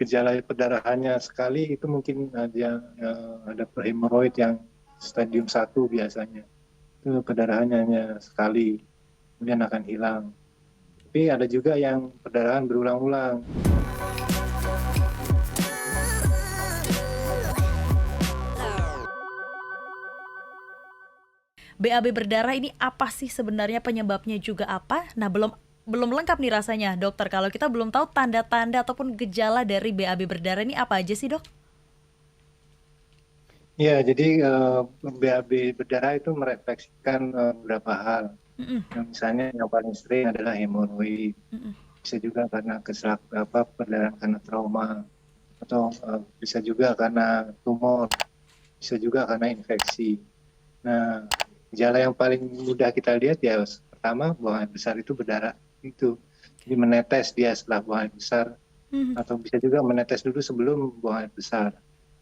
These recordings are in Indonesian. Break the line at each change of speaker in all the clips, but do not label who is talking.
gejala perdarahannya sekali itu mungkin ada hemoroid yang stadium 1 biasanya. Itu perdarahannya hanya sekali, kemudian akan hilang. Tapi ada juga yang perdarahan berulang-ulang.
BAB berdarah ini apa sih sebenarnya, penyebabnya juga apa? Nah, belum belum lengkap nih rasanya, dokter. Kalau kita belum tahu tanda-tanda ataupun gejala dari BAB berdarah ini apa aja sih, dok?
Ya, jadi BAB berdarah itu merefleksikan beberapa hal.
Mm-mm,
Misalnya yang paling sering adalah hemoroid.
mm-mm,
Bisa juga karena perdarahan karena trauma, atau bisa juga karena tumor, bisa juga karena infeksi. Nah, gejala yang paling mudah kita lihat ya pertama buang air besar itu berdarah itu. Jadi menetes dia setelah buang air besar,
mhm.
atau bisa juga menetes dulu sebelum buang air besar.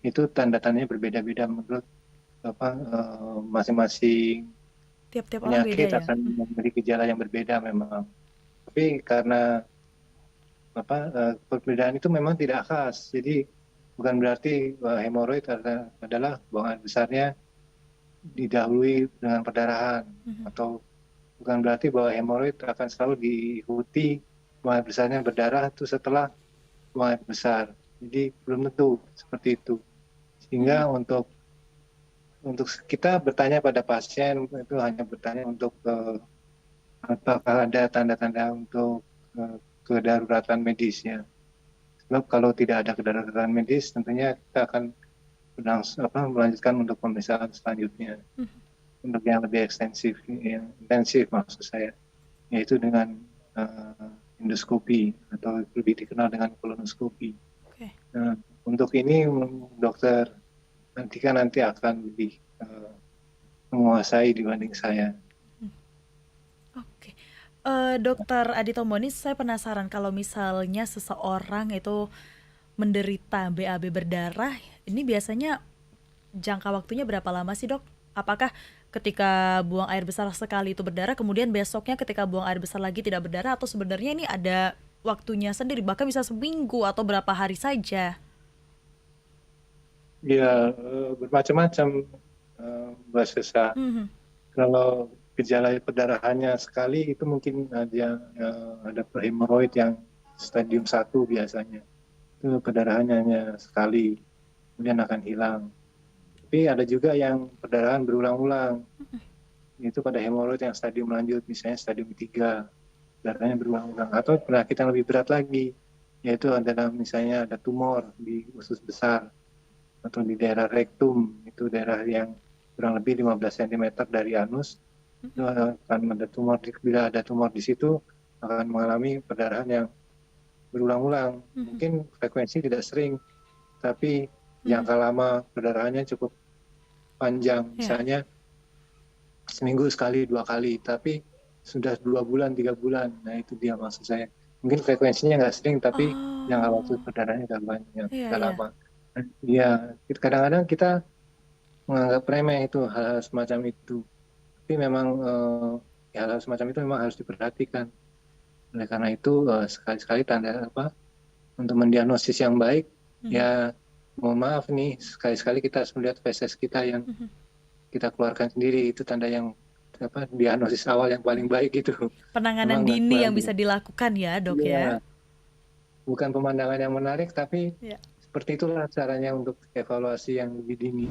Itu tanda-tandanya berbeda-beda menurut masing-masing
Tiap-tiap orang beda
penyakit
ya?
akan memiliki gejala yang berbeda memang. Tapi karena perbedaan itu memang tidak khas. Jadi bukan berarti hemoroid adalah buang air besarnya didahului dengan perdarahan,
Mhm.
atau bukan berarti bahwa hemoroid akan selalu diikuti buang air besarnya berdarah itu setelah buang air besar. Jadi belum tentu seperti itu.
Mhm.
Sehingga untuk kita bertanya pada pasien itu hanya bertanya untuk apakah ada tanda-tanda untuk kedaruratan medisnya. Sebab kalau tidak ada kedaruratan medis, tentunya kita akan melanjutkan untuk pemeriksaan selanjutnya, untuk yang lebih ekstensif, yang intensif maksud saya, yaitu dengan endoskopi atau lebih dikenal dengan kolonoskopi.
Oke.
Nah, untuk ini dokter nanti akan lebih menguasai dibanding saya.
Oke. Dokter Adito Monis, saya penasaran kalau misalnya seseorang itu menderita BAB berdarah, ini biasanya jangka waktunya berapa lama sih, Dok? Apakah ketika buang air besar sekali itu berdarah, kemudian besoknya ketika buang air besar lagi tidak berdarah, atau sebenarnya ini ada waktunya sendiri, bahkan bisa seminggu atau berapa hari saja?
Ya, bermacam-macam, Mbak Sesa.
Mhm.
Kalau gejala perdarahannya sekali itu mungkin ada hemoroid yang stadium 1 biasanya. Itu perdarahannya hanya sekali, kemudian akan hilang. Tapi ada juga yang perdarahan berulang-ulang. Itu pada hemoroid yang stadium lanjut, misalnya stadium 3, darahnya berulang-ulang. Atau penyakit yang lebih berat lagi, yaitu adalah misalnya ada tumor di usus besar atau di daerah rektum, itu daerah yang kurang lebih 15 cm dari anus. Itu akan ada tumor, bila ada tumor di situ akan mengalami perdarahan yang berulang-ulang.
Mhm.
Mungkin frekuensi tidak sering, tapi
Mhm.
jangka lama perdarahannya cukup panjang,
Ya.
misalnya seminggu sekali, 2 kali, tapi sudah 2 bulan, 3 bulan. Nah itu dia maksud saya. Mungkin frekuensinya nggak sering, tapi jangka waktu
Oh,
perdarahannya udah banyak,
iya,
udah
iya.
lama. Iya, kadang-kadang kita menganggap remeh itu hal-hal semacam itu. Tapi memang hal-hal semacam itu memang harus diperhatikan. Oleh karena itu sekali-sekali untuk mendiagnosis yang baik,
Mhm.
ya mohon maaf nih, sekali-sekali kita harus melihat feses kita yang
Mhm.
kita keluarkan sendiri, itu tanda yang diagnosis awal yang paling baik itu.
Penanganan
Memang
dini
kurang
yang bisa dilakukan ya, Dok ya?
ya, bukan pemandangan yang menarik, tapi
Ya.
seperti itulah caranya untuk evaluasi yang lebih dini.